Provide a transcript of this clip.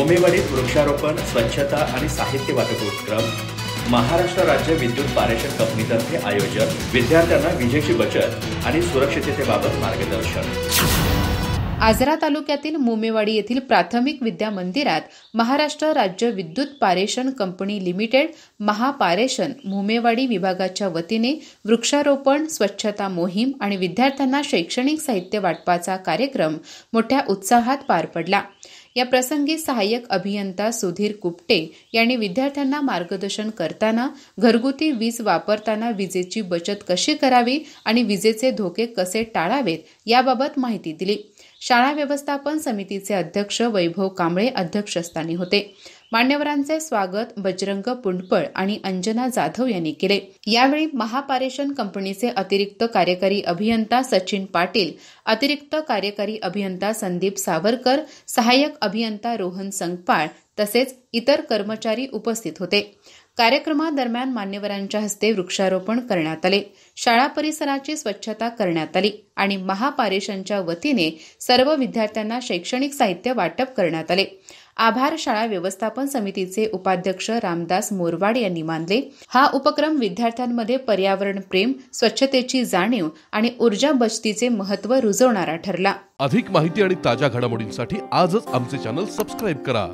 मोमेवाडीत वृक्षारोपण, स्वच्छता आणि साहित्य वाटप उपक्रम महाराष्ट्र राज्य विद्युत पारेषण कंपनीतर्फे आयोजन. विद्यार्थ्यांना विजेची बचत आणि सुरक्षिततेबाबत मार्गदर्शन. आजरा तालुक्यातील मोमेवाडी येथील प्राथमिक विद्या मंदिरात महाराष्ट्र राज्य विद्युत पारेषण कंपनी लिमिटेड महापारेषण मोमेवाडी विभागाच्या वतीने वृक्षारोपण, स्वच्छता मोहीम आणि विद्यार्थ्यांना शैक्षणिक साहित्य वाटपाचा कार्यक्रम मोठ्या उत्साहात पार पडला. या प्रसंगी सहाय्यक अभियंता सुधीर कुपटे यांनी विद्यार्थ्यांना मार्गदर्शन करताना घरगुती वीज वापरताना विजेची बचत कशी करावी आणि विजेचे धोके कसे टाळावेत याबाबत माहिती दिली. शाळा व्यवस्थापन समितीचे अध्यक्ष वैभव कांबळे अध्यक्षस्थानी होते. मान्यवरांचे स्वागत बजरंग पुंडपळ आणि अंजना जाधव यांनी केले. यावेळी महापारेषण कंपनीचे अतिरिक्त कार्यकारी अभियंता सचिन पाटील, अतिरिक्त कार्यकारी अभियंता संदीप सावरकर, सहाय्यक अभियंता रोहन संगपाळ तसेच इतर कर्मचारी उपस्थित होते. कार्यक्रमादरम्यान मान्यवरांच्या हस्ते वृक्षारोपण करण्यात आले, शाळा परिसराची स्वच्छता करण्यात आली आणि महापारेषणच्या वतीने सर्व विद्यार्थ्यांना शैक्षणिक साहित्य वाटप करण्यात आले. आभार शाळा व्यवस्थापन समितीचे उपाध्यक्ष रामदास मोरवाड यांनी मानले. हा उपक्रम विद्यार्थ्यांमध्ये पर्यावरण प्रेम, स्वच्छतेची जाणीव आणि ऊर्जा बचतीचे महत्त्व रुजवणारा ठरला. अधिक माहिती आणि ताज्या घडामोडींसाठी आजच आमचे चॅनल सबस्क्राईब करा.